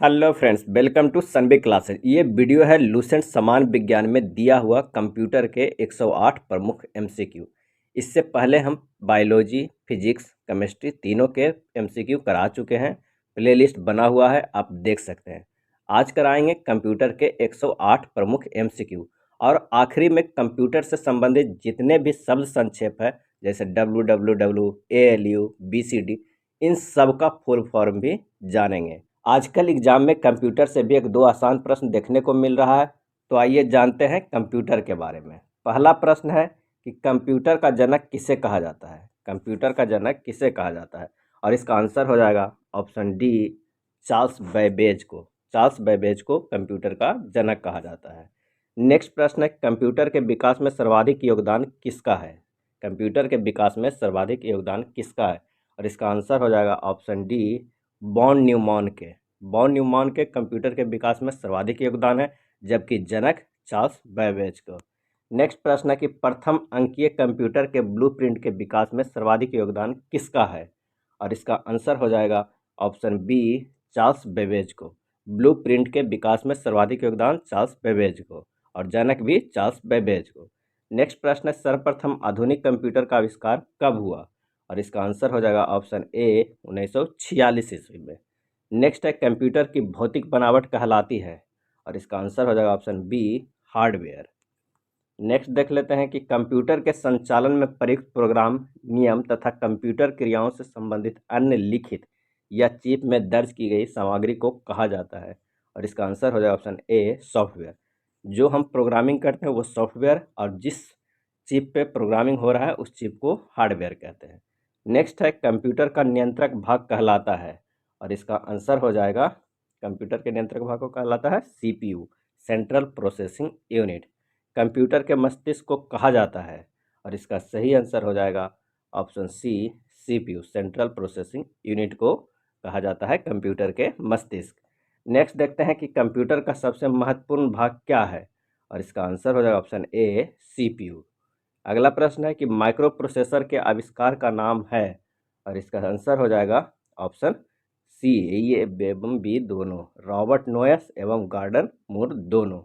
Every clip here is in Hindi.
हेलो फ्रेंड्स, वेलकम टू सनबी क्लासेज। ये वीडियो है लूसेंट समान विज्ञान में दिया हुआ कंप्यूटर के 108 प्रमुख एमसीक्यू। इससे पहले हम बायोलॉजी, फिजिक्स, केमिस्ट्री तीनों के एमसीक्यू करा चुके हैं। प्लेलिस्ट बना हुआ है, आप देख सकते हैं। आज कराएंगे कंप्यूटर के 108 प्रमुख एमसीक्यू और आखिरी में कंप्यूटर से संबंधित जितने भी शब्द संक्षेप है, जैसे WWW, ALU, BCD, इन सब का फुल फॉर्म भी जानेंगे। आजकल एग्जाम में कंप्यूटर से भी एक दो आसान प्रश्न देखने को मिल रहा है, तो आइए जानते हैं कंप्यूटर के बारे में। पहला प्रश्न है कि कंप्यूटर का जनक किसे कहा जाता है। कंप्यूटर का जनक किसे कहा जाता है, और इसका आंसर हो जाएगा ऑप्शन डी, चार्ल्स बैबेज को। चार्ल्स बैबेज को कंप्यूटर का जनक कहा जाता है। नेक्स्ट प्रश्न है, कंप्यूटर के विकास में सर्वाधिक योगदान किसका है। कंप्यूटर के विकास में सर्वाधिक योगदान किसका है, और इसका आंसर हो जाएगा ऑप्शन डी, वॉन न्यूमैन के। वॉन न्यूमैन के कंप्यूटर के विकास में सर्वाधिक योगदान है, जबकि जनक चार्ल्स बैबेज को। नेक्स्ट प्रश्न है कि प्रथम अंकीय कंप्यूटर के ब्लूप्रिंट के विकास में सर्वाधिक योगदान किसका है, और इसका आंसर हो जाएगा ऑप्शन बी, चार्ल्स बैबेज को। ब्लूप्रिंट के विकास में सर्वाधिक योगदान चार्ल्स बैबेज को, और जनक भी चार्ल्स बैबेज को। नेक्स्ट प्रश्न है, सर्वप्रथम आधुनिक कंप्यूटर का आविष्कार कब हुआ, और इसका आंसर हो जाएगा ऑप्शन ए, 1946 ईस्वी में। नेक्स्ट है, कंप्यूटर की भौतिक बनावट कहलाती है, और इसका आंसर हो जाएगा ऑप्शन बी, हार्डवेयर। नेक्स्ट देख लेते हैं कि कंप्यूटर के संचालन में प्रयुक्त प्रोग्राम, नियम तथा कंप्यूटर क्रियाओं से संबंधित अन्य लिखित या चिप में दर्ज की गई सामग्री को कहा जाता है, और इसका आंसर हो जाएगा ऑप्शन ए, सॉफ्टवेयर। जो हम प्रोग्रामिंग करते हैं वो सॉफ्टवेयर, और जिस चिप पे प्रोग्रामिंग हो रहा है उस चिप को हार्डवेयर कहते हैं। नेक्स्ट है, कंप्यूटर का नियंत्रक भाग कहलाता है, और इसका आंसर हो जाएगा, कंप्यूटर के नियंत्रक भाग को कहलाता है CPU, central processing unit. Computer के मस्तिष्क को कहा जाता है, और इसका सही आंसर हो जाएगा option C, CPU, central processing unit को कहा जाता है कंप्यूटर के मस्तिष्क। नेक्स्ट देखते हैं कि कंप्यूटर का सबसे महत्वपूर्ण भाग क्या है, और इसका आंसर हो जाएगा ऑप्शन ए, CPU। अगला प्रश्न है कि माइक्रो प्रोसेसर के आविष्कार का नाम है, और इसका आंसर हो जाएगा ऑप्शन सी, ये एवं बी दोनों, रॉबर्ट नोयस एवं गॉर्डन मूर दोनों।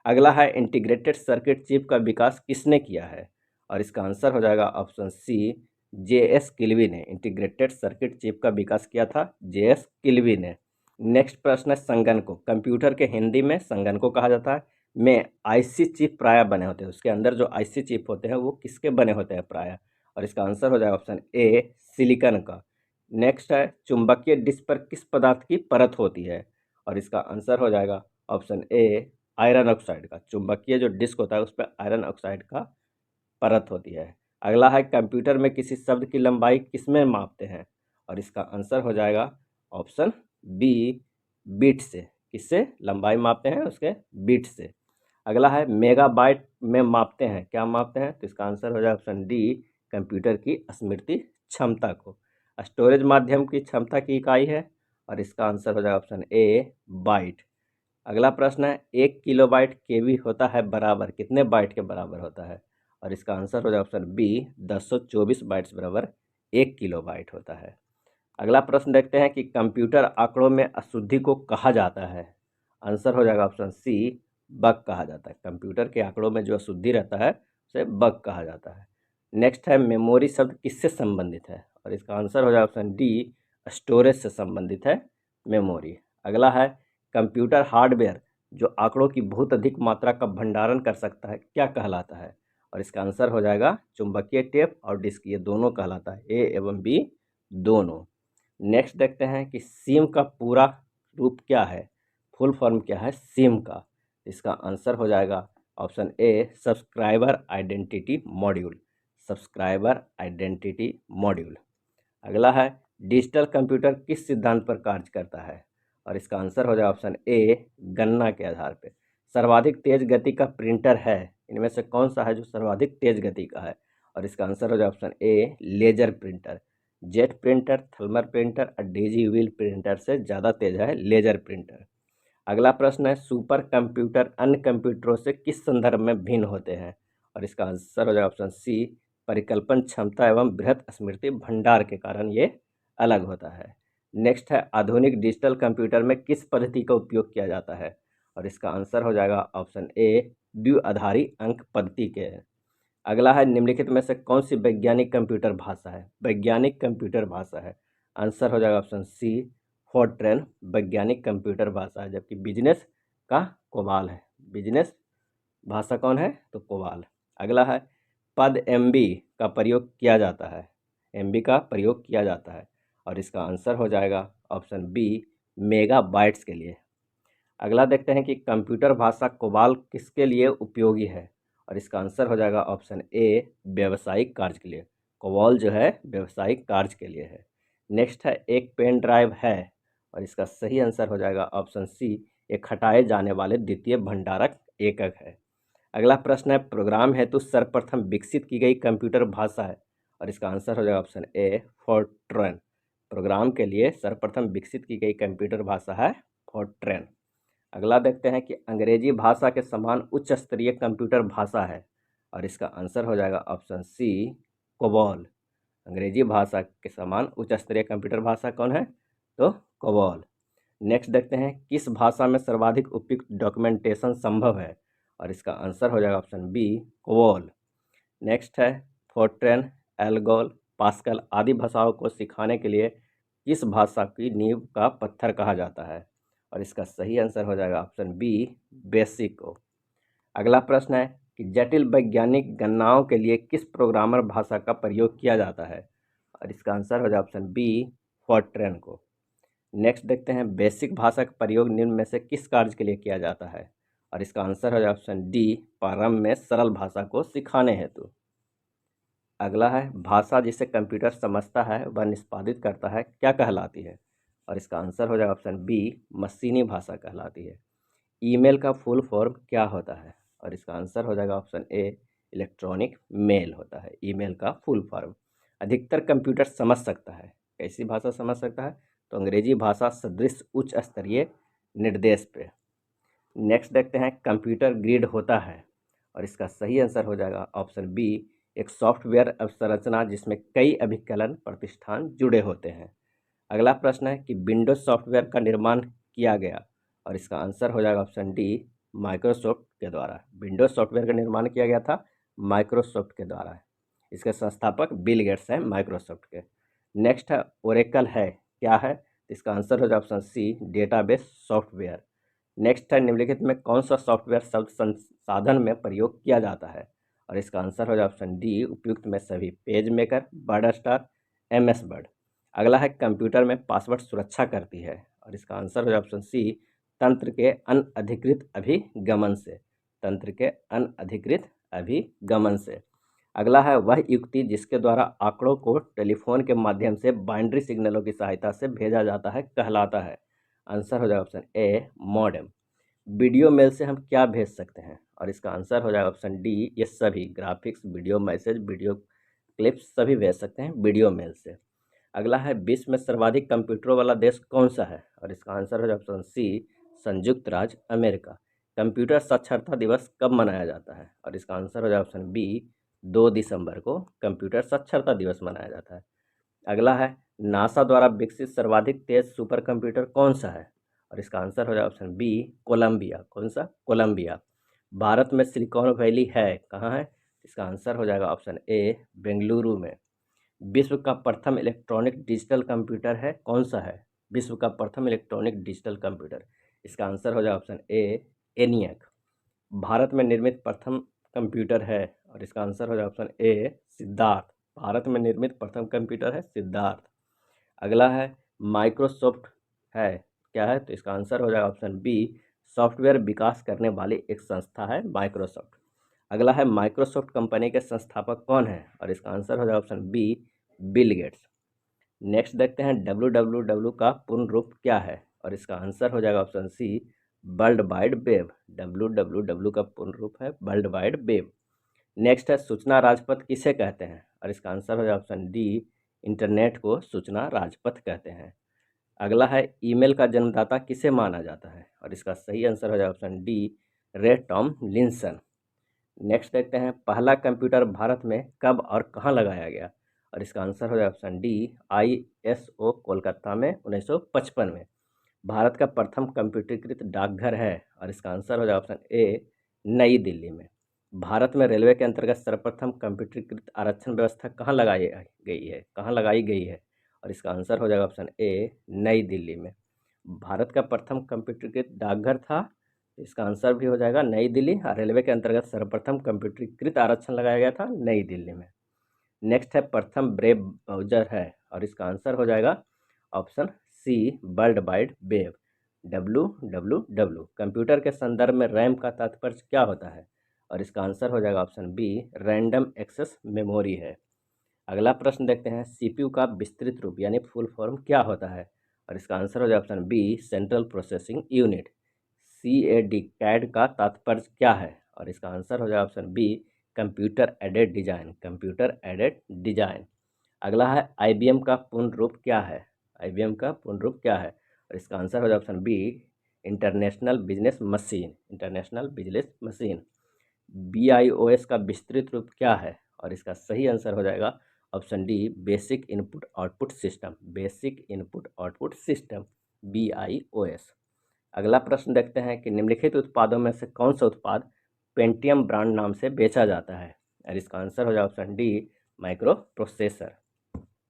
अगला है, इंटीग्रेटेड सर्किट चिप का विकास किसने किया है, और इसका आंसर हो जाएगा ऑप्शन सी, JS किल्वी ने। इंटीग्रेटेड सर्किट चिप का विकास किया था JS किल्वी ने। नेक्स्ट प्रश्न है, संगणकों, कंप्यूटर के हिंदी में संगणकों कहा जाता है, में IC चिप प्राय बने होते हैं। उसके अंदर जो IC चिप होते हैं वो किसके बने होते हैं प्राय, और इसका आंसर हो जाएगा ऑप्शन ए, सिलिकॉन का। नेक्स्ट है, चुंबकीय डिस्क पर किस पदार्थ की परत होती है, और इसका आंसर हो जाएगा ऑप्शन ए, आयरन ऑक्साइड का। चुंबकीय जो डिस्क होता है उस पर आयरन ऑक्साइड का परत होती है। अगला है, कंप्यूटर में किसी शब्द की लंबाई किसमें मापते हैं, और इसका आंसर हो जाएगा ऑप्शन बी, बीट से। किससे लंबाई मापते हैं, उसके बीट से। अगला है, मेगाबाइट में मापते हैं, क्या मापते हैं, तो इसका आंसर हो जाएगा ऑप्शन डी, कंप्यूटर की स्मृति क्षमता को। स्टोरेज माध्यम की क्षमता की इकाई है, और इसका आंसर हो जाएगा ऑप्शन ए, बाइट। अगला प्रश्न है, 1 किलोबाइट केबी होता है बराबर कितने बाइट के बराबर होता है, और इसका आंसर हो जाएगा ऑप्शन बी, 1024 बाइट्स बराबर 1 किलोबाइट होता है। अगला प्रश्न देखते हैं कि कंप्यूटर आंकड़ों में अशुद्धि को कहा जाता है। आंसर हो जाएगा ऑप्शन सी, बग कहा जाता है। कंप्यूटर के आंकड़ों में जो अशुद्धि रहता है उसे बग कहा जाता है। नेक्स्ट है, मेमोरी शब्द किससे संबंधित है, और इसका आंसर हो जाएगा ऑप्शन डी, स्टोरेज से संबंधित है मेमोरी। अगला है, कंप्यूटर हार्डवेयर जो आंकड़ों की बहुत अधिक मात्रा का भंडारण कर सकता है क्या कहलाता है, और इसका आंसर हो जाएगा चुंबकीय टेप और डिस्क, ये दोनों कहलाता है, ए एवं बी दोनों। नेक्स्ट देखते हैं कि सिम का पूरा रूप क्या है, फुल फॉर्म क्या है सिम का। इसका आंसर हो जाएगा ऑप्शन ए, subscriber identity module. Subscriber identity module. अगला है, डिजिटल कंप्यूटर किस सिद्धांत पर कार्य करता है, और इसका आंसर हो जाएगा ऑप्शन ए, गणना के आधार पर। सर्वाधिक तेज गति का प्रिंटर है, इनमें से कौन सा है जो सर्वाधिक तेज गति का है, और इसका आंसर हो जाएगा option A, laser printer. Jet printer, thermal printer और डेजी व्हील प्रिंटर से ज़्यादा तेज है लेजर प्रिंटर। अगला प्रश्न है, सुपर कंप्यूटर अन्य कंप्यूटरों से किस संदर्भ में भिन्न होते हैं, और इसका आंसर हो जाएगा ऑप्शन सी, परिकल्पन क्षमता एवं बृहत स्मृति भंडार के कारण ये अलग होता है। नेक्स्ट है आधुनिक डिजिटल कंप्यूटर में किस पद्धति का उपयोग किया जाता है, और इसका आंसर हो जाएगा ऑप्शन ए द्विआधारी अंक पद्धति के। अगला है निम्नलिखित में से कौन सी वैज्ञानिक कंप्यूटर भाषा है, वैज्ञानिक कंप्यूटर भाषा है, आंसर हो जाएगा ऑप्शन सी फोर्ट्रेन वैज्ञानिक कंप्यूटर भाषा है, जबकि बिजनेस का कोबाल है। बिजनेस भाषा कौन है, तो कोबाल। अगला है पद एमबी का प्रयोग किया जाता है, एमबी का प्रयोग किया जाता है, और इसका आंसर हो जाएगा ऑप्शन बी मेगाबाइट्स के लिए। अगला देखते हैं कि कंप्यूटर भाषा कोबाल किसके लिए उपयोगी है, और इसका आंसर हो जाएगा ऑप्शन ए व्यावसायिक कार्य के लिए। कोबाल जो है व्यावसायिक कार्य के लिए है। नेक्स्ट है एक पेन ड्राइव है, और इसका सही आंसर हो जाएगा ऑप्शन सी एक हटाए जाने वाले द्वितीय भंडारक एकक है। अगला प्रश्न है प्रोग्राम हेतु सर्वप्रथम विकसित की गई कंप्यूटर भाषा है, और इसका आंसर हो जाएगा ऑप्शन ए फोर्ट्रन। प्रोग्राम के लिए सर्वप्रथम विकसित की गई कंप्यूटर भाषा है फोर्ट्रन। अगला देखते हैं कि अंग्रेजी भाषा के समान उच्च स्तरीय कंप्यूटर भाषा है, और इसका आंसर हो जाएगा ऑप्शन सी कोबॉल। अंग्रेजी भाषा के समान उच्च स्तरीय कंप्यूटर भाषा कौन है, तो कोबॉल। नेक्स्ट देखते हैं किस भाषा में सर्वाधिक उपयुक्त डॉक्यूमेंटेशन संभव है, और इसका आंसर हो जाएगा ऑप्शन बी कोबॉल। नेक्स्ट है फोर्ट्रन, एल्गोल, पास्कल आदि भाषाओं को सिखाने के लिए किस भाषा की नींव का पत्थर कहा जाता है, और इसका सही आंसर हो जाएगा ऑप्शन बी बेसिक को। अगला प्रश्न है कि जटिल वैज्ञानिक गणनाओं के लिए किस प्रोग्रामर भाषा का प्रयोग किया जाता है, और इसका आंसर हो जाएगा ऑप्शन बी फोर्ट्रन को। नेक्स्ट देखते हैं बेसिक भाषा का प्रयोग निम्न में से किस कार्य के लिए किया जाता है, और इसका आंसर हो जाएगा ऑप्शन डी प्रारंभ में सरल भाषा को सिखाने हेतु। अगला है भाषा जिसे कंप्यूटर समझता है व निष्पादित करता है क्या कहलाती है, और इसका आंसर हो जाएगा ऑप्शन बी मशीनी भाषा कहलाती है। ईमेल का फुल फॉर्म क्या होता है, और इसका आंसर हो जाएगा ऑप्शन ए इलेक्ट्रॉनिक मेल होता है ईमेल का फुल फॉर्म। अधिकतर कंप्यूटर समझ सकता है, कैसी भाषा समझ सकता है, तो अंग्रेजी भाषा सदृश उच्च स्तरीय निर्देश पे। नेक्स्ट देखते हैं कंप्यूटर ग्रिड होता है, और इसका सही आंसर हो जाएगा ऑप्शन बी एक सॉफ्टवेयर अवसंरचना जिसमें कई अभिकलन प्रतिष्ठान जुड़े होते हैं। अगला प्रश्न है कि विंडोज सॉफ्टवेयर का निर्माण किया गया, और इसका आंसर हो जाएगा ऑप्शन डी माइक्रोसॉफ्ट के द्वारा। विंडोज सॉफ्टवेयर का निर्माण किया गया था माइक्रोसॉफ्ट के द्वारा। इसके संस्थापक बिल गेट्स हैं माइक्रोसॉफ्ट के। नेक्स्ट है ओरेकल है क्या है, इसका आंसर हो जाएगा option C database software. Next है निम्नलिखित में कौन सा सॉफ्टवेयर शब्द संसाधन में प्रयोग किया जाता है, और इसका आंसर हो जाए ऑप्शन डी उपयुक्त में सभी page maker, bird star, MS word. अगला है कंप्यूटर में पासवर्ड सुरक्षा करती है, और इसका आंसर हो जाए ऑप्शन सी तंत्र के अनधिकृत अभिगमन से, तंत्र के अनधिकृत अभिगमन से। अगला है वह युक्ति जिसके द्वारा आंकड़ों को टेलीफोन के माध्यम से बाइनरी सिग्नलों की सहायता से भेजा जाता है कहलाता है, आंसर हो जाएगा option A modem. Video mail से हम क्या भेज सकते हैं, और इसका आंसर हो जाएगा ऑप्शन डी ये सभी graphics, video message, video clips सभी भेज सकते हैं वीडियो मेल से। अगला है विश्व में सर्वाधिक कंप्यूटरों वाला देश कौन सा है, और इसका आंसर हो जाएगा ऑप्शन सी संयुक्त राज्य अमेरिका। कंप्यूटर साक्षरता दिवस कब मनाया जाता है, और इसका आंसर हो जाएगा ऑप्शन बी 2 दिसंबर को कंप्यूटर साक्षरता दिवस मनाया जाता है। अगला है नासा द्वारा विकसित सर्वाधिक तेज सुपर कंप्यूटर कौन सा है, और इसका आंसर हो जाए ऑप्शन बी कोलंबिया। कौन सा, कोलंबिया। भारत में सिलिकॉन वैली है कहाँ है, इसका आंसर हो जाएगा ऑप्शन ए बेंगलुरु में। विश्व का प्रथम इलेक्ट्रॉनिक डिजिटल कंप्यूटर है कौन सा है, विश्व का प्रथम इलेक्ट्रॉनिक डिजिटल कंप्यूटर, इसका आंसर हो जाए ऑप्शन ए एनियक। भारत में निर्मित प्रथम कंप्यूटर है, और इसका आंसर हो जाए ऑप्शन ए सिद्धार्थ। भारत में निर्मित प्रथम कंप्यूटर है सिद्धार्थ। अगला है माइक्रोसॉफ्ट है क्या है, तो इसका आंसर हो जाएगा ऑप्शन बी सॉफ्टवेयर विकास करने वाली एक संस्था है माइक्रोसॉफ्ट। अगला है माइक्रोसॉफ्ट कंपनी के संस्थापक कौन है, और इसका आंसर हो जाएगा option B Bill Gates. Next देखते हैं www का पूर्ण रूप क्या है, और इसका आंसर हो जाएगा option C world wide web. www का पूर्ण रूप है वर्ल्ड वाइड वेब। नेक्स्ट है सूचना राजपथ किसे कहते हैं, और इसका आंसर हो जाए ऑप्शन डी इंटरनेट को सूचना राजपथ कहते हैं। अगला है ईमेल का जन्मदाता किसे माना जाता है, और इसका सही आंसर हो जाए ऑप्शन डी रे टॉमलिंसन। नेक्स्ट देखते हैं पहला कंप्यूटर भारत में कब और कहाँ लगाया गया, और इसका आंसर हो जाएगा ऑप्शन डी ISO कोलकाता में 1955 में। भारत का प्रथम कंप्यूटरीकृत डाकघर है और इसका आंसर हो जाएगा ऑप्शन ए नई दिल्ली में। भारत में रेलवे के अंतर्गत सर्वप्रथम कंप्यूटरीकृत आरक्षण व्यवस्था कहाँ लगाई गई है और इसका आंसर हो जाएगा ऑप्शन ए नई दिल्ली में। भारत का प्रथम कंप्यूटरीकृत डाकघर था, इसका आंसर भी हो जाएगा नई दिल्ली, और रेलवे के अंतर्गत सर्वप्रथम कंप्यूटरीकृत आरक्षण लगाया गया था नई दिल्ली में। नेक्स्ट है प्रथम ब्रेव ब्राउजर है और इसका आंसर हो जाएगा option C world wide web WWW। Computer के संदर्भ में रैम का तात्पर्य क्या होता है और इसका आंसर हो जाएगा option B random access memory है। अगला प्रश्न देखते हैं CPU का विस्तृत रूप यानी फुल फॉर्म क्या होता है और इसका आंसर हो जाएगा option B central processing unit. CAD का तात्पर्य क्या है और इसका आंसर हो जाएगा option B computer aided design. अगला है IBM का पूर्ण रूप क्या है, IBM का पूर्ण रूप क्या है और इसका आंसर हो जाएगा option B international business machine. BIOS का विस्तृत रूप क्या है और इसका सही आंसर हो जाएगा option D basic input output system BIOS। अगला प्रश्न देखते हैं कि निम्नलिखित उत्पादों में से कौन सा उत्पाद पेंटियम ब्रांड नाम से बेचा जाता है और इसका आंसर हो जाएगा ऑप्शन डी माइक्रो प्रोसेसर।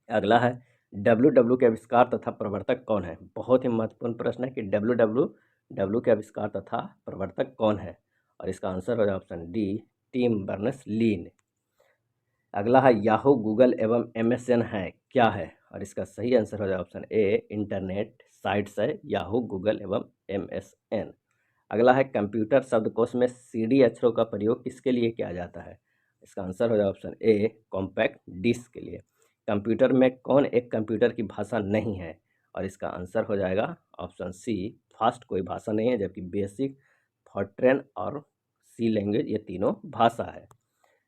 अगला है WW के आविष्कार तथा प्रवर्तक कौन है। बहुत ही महत्वपूर्ण प्रश्न है कि WW के आविष्कार तथा प्रवर्तक कौन है और इसका आंसर हो जाएगा ऑप्शन डी टिम बर्नर्स-ली ने। अगला है याहू गूगल एवं MSN है क्या है और इसका सही आंसर हो जाएगा ऑप्शन ए इंटरनेट साइट्स है याहू गूगल एवं MSN। अगला है कंप्यूटर शब्दकोश में CD अक्षरों का प्रयोग किसके लिए किया जाता है, इसका आंसर हो जाएगा ऑप्शन ए कॉम्पैक्ट डिस्क के लिए। कंप्यूटर में कौन एक कंप्यूटर की भाषा नहीं है और इसका आंसर हो जाएगा ऑप्शन सी फास्ट कोई भाषा नहीं है, जबकि बेसिक, फॉर्ट्रेन और C लैंग्वेज ये तीनों भाषा है।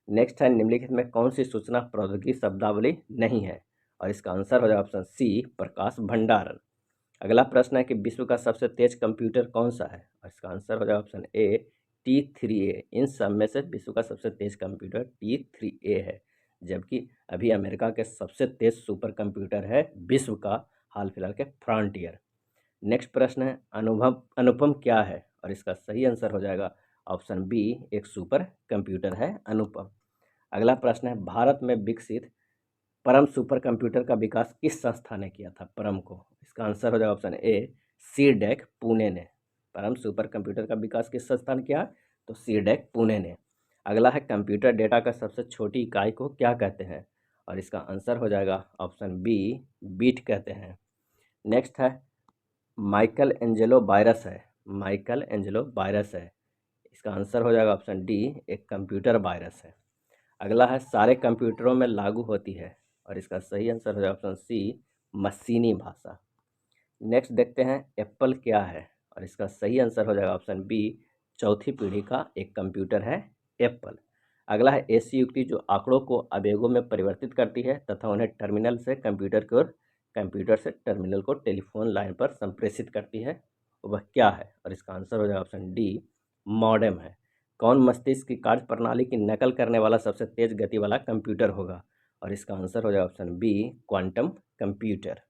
नेक्स्ट है निम्नलिखित में कौन सी सूचना प्रौद्योगिकी शब्दावली नहीं है और इसका आंसर हो जाएगा ऑप्शन सी प्रकाश भंडारण। अगला प्रश्न है कि विश्व का सबसे तेज कंप्यूटर कौन सा है और इसका आंसर हो जाएगा ऑप्शन ए T3A। इन सब में से विश्व का सबसे तेज कंप्यूटर T3A है, जबकि अभी अमेरिका के सबसे तेज सुपर कंप्यूटर है विश्व का हाल फिलहाल के फ्रंटियर। नेक्स्ट प्रश्न है अनुपम क्या है और इसका सही आंसर हो जाएगा ऑप्शन बी एक सुपर कंप्यूटर है अनुपम। अगला प्रश्न है भारत में विकसित परम सुपर कंप्यूटर का विकास किस संस्था ने किया था परम को, इसका आंसर हो जाएगा ऑप्शन ए CDEC पुणे ने। परम सुपर कंप्यूटर का विकास किस संस्था ने किया, तो CDEC पुणे ने। अगला है कंप्यूटर डेटा का सबसे छोटी इकाई को क्या कहते हैं और इसका आंसर हो जाएगा ऑप्शन बी बीट कहते हैं। नेक्स्ट है माइकल एंजेलो वायरस है, इसका आंसर हो जाएगा ऑप्शन डी एक कंप्यूटर वायरस है। अगला है सारे कंप्यूटरों में लागू होती है और इसका सही आंसर हो जाएगा ऑप्शन सी मशीनी भाषा। नेक्स्ट देखते हैं एप्पल क्या है और इसका सही आंसर हो जाएगा ऑप्शन बी चौथी पीढ़ी का एक कंप्यूटर है एप्पल। अगला है ऐसी युक्ति जो आंकड़ों को आवेगों में परिवर्तित करती है तथा उन्हें टर्मिनल से कंप्यूटर की ओर, कंप्यूटर से टर्मिनल को टेलीफोन लाइन पर संप्रेषित करती है, वह क्या है और इसका आंसर हो जाएगा ऑप्शन डी मॉडेम है। कौन मस्तिष्क की कार्य प्रणाली की नकल करने वाला सबसे तेज गति वाला कंप्यूटर होगा और इसका आंसर हो जाएगा ऑप्शन बी क्वांटम कंप्यूटर।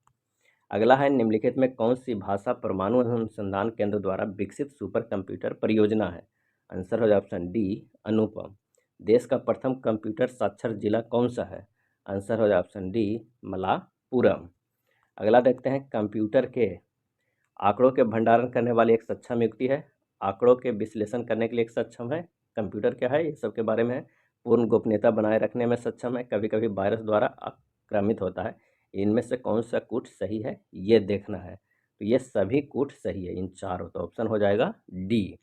अगला है निम्नलिखित में कौन सी भाषा परमाणु अनुसंधान केंद्र द्वारा विकसित सुपर कंप्यूटर परियोजना है, आंसर हो जाएगा ऑप्शन डी अनुपम। देश का प्रथम कंप्यूटर साक्षर जिला कौन सा है, आंसर हो जाएगा ऑप्शन डी मलापुरम। अगला देखते हैं कंप्यूटर के आंकड़ों के भंडारण करने वाली एक सक्षम युक्ति है, आंकड़ों के विश्लेषण करने के लिए एक सक्षम है। कंप्यूटर क्या है ये सब के बारे में है। पूर्ण गोपनीयता बनाए रखने में सक्षम है, कभी कभी वायरस द्वारा आक्रामित होता है। इनमें से कौन सा कूट सही है ये देखना है, तो ये सभी कूट सही है इन चारों, तो ऑप्शन हो जाएगा डी।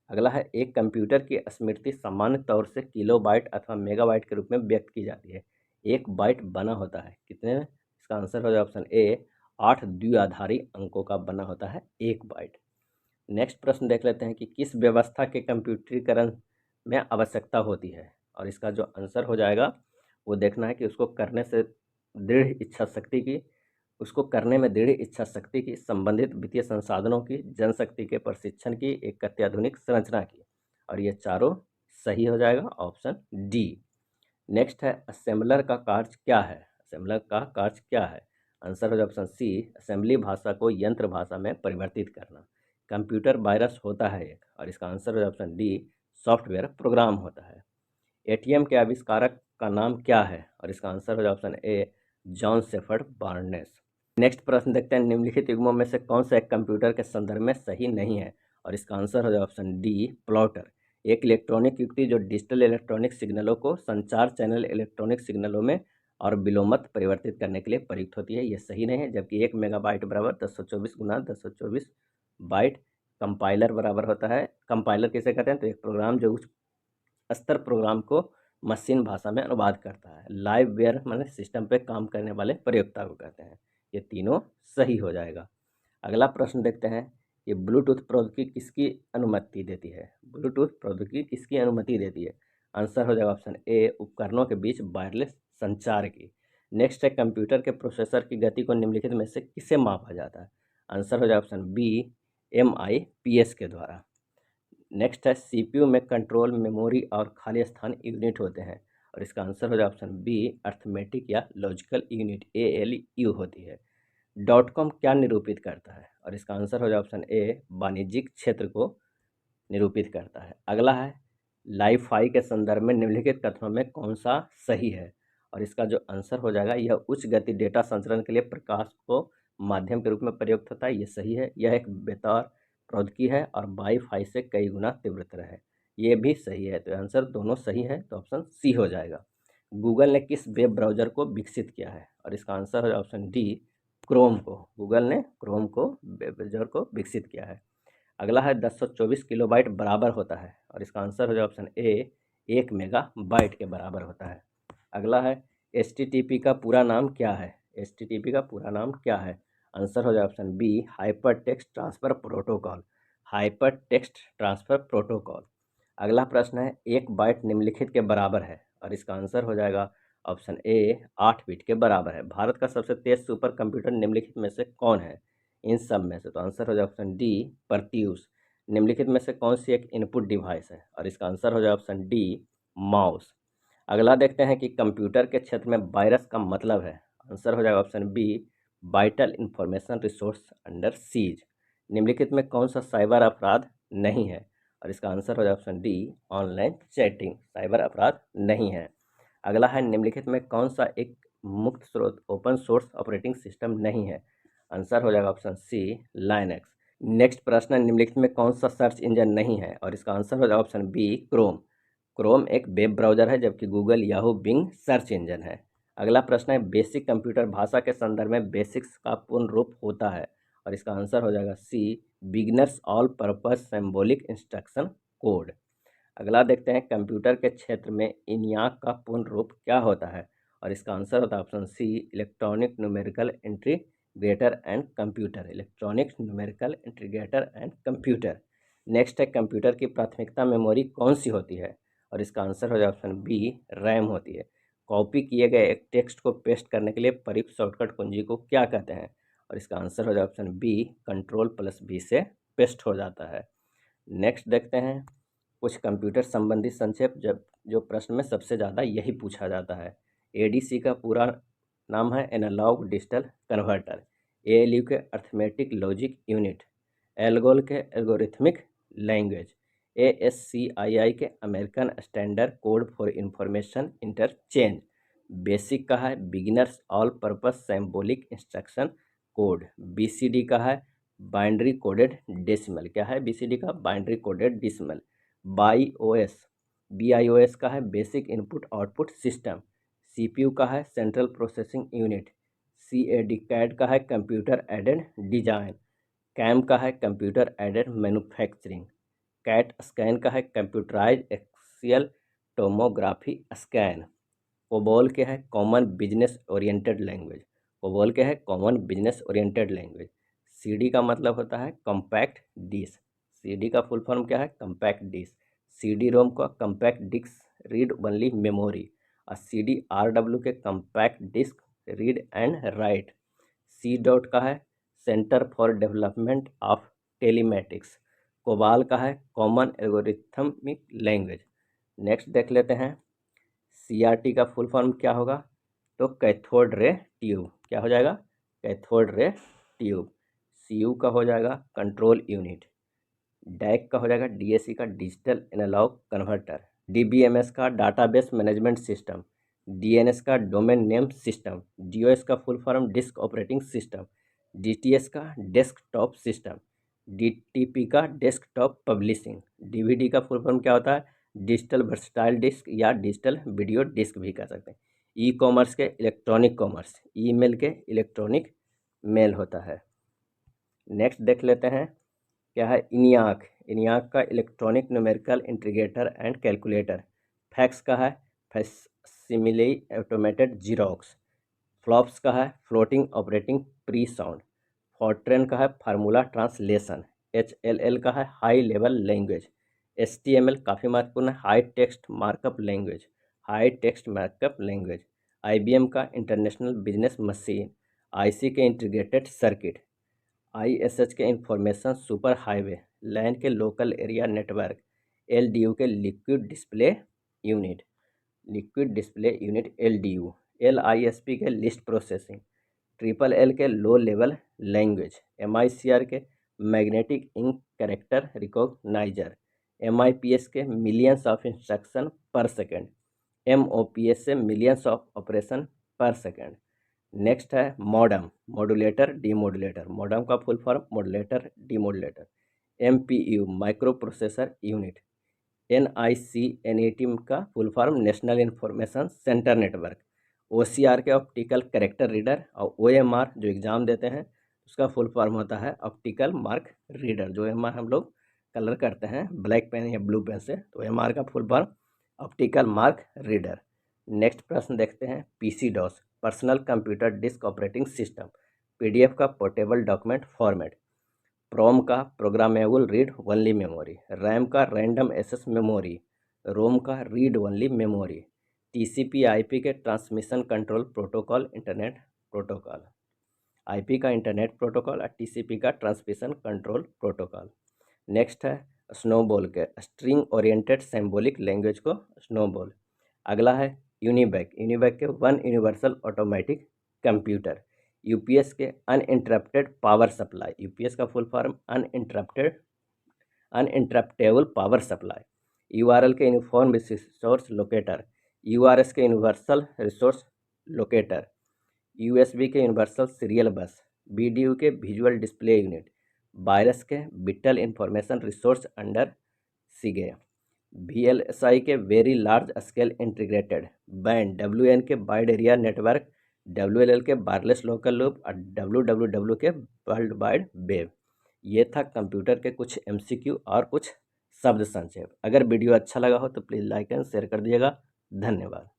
अगला है एक कंप्यूटर की स्मृति सामान्य तौर से किलोबाइट अथवा मेगाबाइट के रूप में व्यक्त की जाती है। एक बाइट बना होता है कितने में, इसका आंसर हो जाएगा ऑप्शन ए 8 द्विआधारी अंकों का बना होता है एक बाइट। नेक्स्ट प्रश्न देख लेते हैं कि किस व्यवस्था के कंप्यूटरीकरण में आवश्यकता होती है और इसका जो आंसर हो जाएगा वो देखना है कि उसको करने में दृढ़ इच्छा शक्ति की, संबंधित वित्तीय संसाधनों की, जनशक्ति के प्रशिक्षण की, एक अत्याधुनिक संरचना की, और ये चारों सही हो जाएगा ऑप्शन डी। नेक्स्ट है असेंबलर का कार्य क्या है, असेंबलर का कार्य क्या है? आंसर हो ऑप्शन सी, असेंबली भाषा को यंत्र भाषा में परिवर्तित करना। कंप्यूटर वायरस होता है एक, और इसका आंसर हो ऑप्शन डी, सॉफ्टवेयर प्रोग्राम होता है। एटीएम के आविष्कारक का नाम क्या है? और इसका आंसर हो option A, John shepherd baldness. Next प्रश्न देखते हैं, निम्नलिखित युग्मों में से कौन सा एक कंप्यूटर के संदर्भ में सही नहीं है? और इसका आंसर हो ऑप्शन डी, प्लॉटर। एक इलेक्ट्रॉनिक युक्ति जो डिजिटल इलेक्ट्रॉनिक सिग्नलों को संचार चैनल इलेक्ट्रॉनिक सिग्नलों में और विलोमत परिवर्तित करने के लिए प्रयुक्त होती है, यह सही नहीं है। जबकि 1 मेगाबाइट बराबर 1024 गुना 1024 बाइट कंपाइलर बराबर होता है। कंपाइलर किसे कहते हैं? तो एक प्रोग्राम जो उच्च स्तर प्रोग्राम को मशीन भाषा में अनुवाद करता है। लाइव वेयर माने सिस्टम पे काम करने वाले प्रयोक्ता को कहते हैं। ये तीनों सही हो जाएगा। अगला प्रश्न देखते हैं कि ब्लूटूथ प्रौद्योगिकी किसकी अनुमति देती है? ब्लूटूथ प्रौद्योगिकी किसकी अनुमति देती है? आंसर हो जाएगा ऑप्शन ए, उपकरणों के बीच वायरलेस संचार की। नेक्स्ट है, कंप्यूटर के प्रोसेसर की गति को निम्नलिखित में से किसे मापा जाता है? आंसर हो जाएगा ऑप्शन बी, MIPS के द्वारा। नेक्स्ट है, सीपीयू में कंट्रोल, मेमोरी और खाली स्थान यूनिट होते हैं, और इसका आंसर हो जाए ऑप्शन बी, अर्थमेटिक या लॉजिकल यूनिट ALU होती है। .com क्या निरूपित करता है? और इसका आंसर हो जाए ऑप्शन ए, वाणिज्यिक क्षेत्र को निरूपित करता है। अगला है, लाइफाई के संदर्भ में निम्नलिखित कथनों में कौन सा सही है? और इसका जो आंसर हो जाएगा, यह उच्च गति डेटा संचरण के लिए प्रकाश को माध्यम के रूप में प्रयुक्त होता है, ये सही है। यह एक बेतार प्रौद्योगिकी है और वाईफाई से कई गुना तीव्रतर है, ये भी सही है। तो आंसर दोनों सही है, तो ऑप्शन सी हो जाएगा। गूगल ने किस वेब ब्राउज़र को विकसित किया है? और इसका आंसर हो ऑप्शन डी, क्रोम को। गूगल ने क्रोम को वेब ब्राउज़र को विकसित किया है। अगला है, 1024 किलोबाइट बराबर होता है, और इसका आंसर हो जाए ऑप्शन ए, 1 मेगाबाइट के बराबर होता है। अगला है, HTTP का पूरा नाम क्या है? HTTP का पूरा नाम क्या है? आंसर हो जाए option B, hyper text transfer protocol. Hyper text transfer protocol. अगला प्रश्न है, 1 बाइट निम्नलिखित के बराबर है, और इसका आंसर हो जाएगा ऑप्शन ए, 8 बिट के बराबर है। भारत का सबसे तेज सुपर कंप्यूटर निम्नलिखित में से कौन है? इन सब में से, तो आंसर हो जाए ऑप्शन डी, प्रत्यूष। निम्नलिखित में से कौन सी एक इनपुट डिवाइस है? और इसका आंसर हो जाए ऑप्शन डी, माउस। अगला देखते हैं कि कंप्यूटर के क्षेत्र में वायरस का मतलब है। आंसर हो जाएगा option B, vital information resource under siege. निम्नलिखित में कौन सा साइबर अपराध नहीं है? और इसका आंसर हो जाए option D, online chatting cyber अपराध नहीं है। अगला है, निम्नलिखित में कौन सा एक मुक्त स्रोत ओपन सोर्स ऑपरेटिंग सिस्टम नहीं है? आंसर हो जाएगा ऑप्शन सी, लाइनक्स। नेक्स्ट प्रश्न है, निम्नलिखित में कौन सा सर्च इंजन नहीं है? और इसका आंसर हो जाएगा ऑप्शन बी, क्रोम। क्रोम एक वेब ब्राउज़र है, जबकि Google, Yahoo, Bing search engine है। अगला प्रश्न है, बेसिक कंप्यूटर भाषा के संदर्भ में बेसिक्स का पूर्ण रूप होता है? और इसका आंसर हो जाएगा C, beginners all purpose symbolic instruction code. अगला देखते हैं, कंप्यूटर के क्षेत्र में इन्याक का पूर्ण रूप क्या होता है? और इसका आंसर होता है option C, electronic numerical integrator and computer. Electronic numerical integrator and computer. Next है, कंप्यूटर की प्राथमिकता मेमोरी कौन सी होती है? और इसका आंसर हो जाए ऑप्शन बी, रैम होती है। कॉपी किए गए एक टेक्स्ट को पेस्ट करने के लिए प्रयुक्त शॉर्टकट कुंजी को क्या कहते हैं? और इसका आंसर हो जाए ऑप्शन बी, Ctrl+V से पेस्ट हो जाता है। नेक्स्ट देखते हैं कुछ कंप्यूटर संबंधी संक्षेप, जब जो प्रश्न में सबसे ज़्यादा यही पूछा जाता है। ADC का पूरा नाम है एनालॉग डिजिटल कन्वर्टर। ALU के अर्थमेटिक लॉजिक यूनिट। एल्गोल के एल्गोरिथमिक लैंग्वेज। ASCII के American standard code for information interchange. Basic का है beginners all purpose symbolic instruction code. BCD का है बाइनरी कोडेड डेसिमल। क्या है BCD का? Binary coded decimal. BIOS का है basic input output system. CPU का है सेंट्रल प्रोसेसिंग यूनिट। CAD का है कंप्यूटर एडेड डिजाइन। CAM का है computer aided manufacturing. CAT scan का है computerise axial tomography scan. COBOL के है common business oriented language. COBOL के है common business oriented language. CD का मतलब होता है कॉम्पैक्ट डिस्क। CD का फुल फॉर्म क्या है? Compact disc. CD-ROM का compact disc read only memory. और CDRW के compact disc read and write. C का है centre for development of telematics. COBOL का है कॉमन एल्गोरिथमिक लैंग्वेज। नेक्स्ट देख लेते हैं, CRT का फुल फॉर्म क्या होगा? तो कैथोड रे ट्यूब क्या हो जाएगा, कैथोड रे ट्यूब। CU का हो जाएगा कंट्रोल यूनिट। DAC का हो जाएगा DAC का डिजिटल एनालॉग कन्वर्टर। DBMS का डाटाबेस मैनेजमेंट सिस्टम। DNS का डोमेन नेम सिस्टम। DOS का full form disk operating system. DTS का डेस्कटॉप सिस्टम। DTP का डेस्कटॉप पब्लिशिंग। DVD का फुल फॉर्म क्या होता है, डिजिटल वर्सटाइल डिस्क या डिजिटल वीडियो डिस्क भी कह सकते हैं। E-कॉमर्स के इलेक्ट्रॉनिक कॉमर्स, ईमेल के इलेक्ट्रॉनिक मेल होता है। नेक्स्ट देख लेते हैं क्या है, इनियाक। इनियाक का electronic numerical integrator and calculator. Fax का है फैक्सिमिली ऑटोमेटेड जीरोक्स। फ्लॉप्स का है floating operating pre sound. Fortran का है फार्मूला ट्रांसलेशन। HLL का है हाई लेवल लैंग्वेज। HTML काफ़ी महत्वपूर्ण है, high text markup language, high text markup language. IBM का इंटरनेशनल बिजनेस मशीन। IC के इंटीग्रेटेड सर्किट। ISH के इंफॉर्मेशन सुपर हाईवे। लैन के लोकल एरिया नेटवर्क। LDU के liquid display unit, liquid display unit LDU। LISP के लिस्ट प्रोसेसिंग। LLL के लो लेवल लैंग्वेज। MICR के magnetic ink character recogniser. MIPS के millions of instruction per second. MOPS से millions of operation per second. Next है मॉडम, मॉड्यूलेटर डीमॉड्यूलेटर। मॉडम का full form modulator demodulator. MPU micro processor unit. NIC का full form national information centre network. OCR के ऑप्टिकल कैरेक्टर रीडर। और OMR जो एग्ज़ाम देते हैं उसका फुल फॉर्म होता है ऑप्टिकल मार्क रीडर। जो OMR हम लोग कलर करते हैं ब्लैक पेन या ब्लू पेन से, तो OMR का full form optical mark reader. Next प्रश्न देखते हैं, PC-DOS personal computer disk operating system. PDF का पोर्टेबल डॉक्यूमेंट फॉर्मेट। PROM का programmable read only memory. RAM का रैंडम एक्सेस मेमोरी। ROM का रीड ओनली मेमोरी। TCP/IP के transmission control protocol internet protocol. IP का इंटरनेट प्रोटोकॉल और TCP का ट्रांसमिशन कंट्रोल प्रोटोकॉल। नेक्स्ट है स्नोबॉल के स्ट्रिंग ओरिएंटेड सिंबॉलिक लैंग्वेज को स्नोबॉल। अगला है यूनिबैक, यूनिबैक के one universal automatic computer. UPS के अनइंटरप्टेड पावर सप्लाई। UPS का full form uninterruptible power supply. URL के यूनिफॉर्म रिसोर्स लोकेटर। URS के यूनिवर्सल रिसोर्स लोकेटर। USB के यूनिवर्सल सीरियल बस। BDU के विजुअल डिस्प्ले यूनिट। वायरस के बिटल इंफॉर्मेशन रिसोर्स अंडर सीगे। VLSI के very large scale integrated band. WN के वाइड एरिया नेटवर्क। WLL के वायरलेस लोकल लूप और WWW के वर्ल्ड वाइड वेब। ये था कंप्यूटर के कुछ MCQ और कुछ शब्द संक्षेप। अगर वीडियो अच्छा लगा हो तो प्लीज़ लाइक एंड शेयर कर दीजिएगा। धन्यवाद।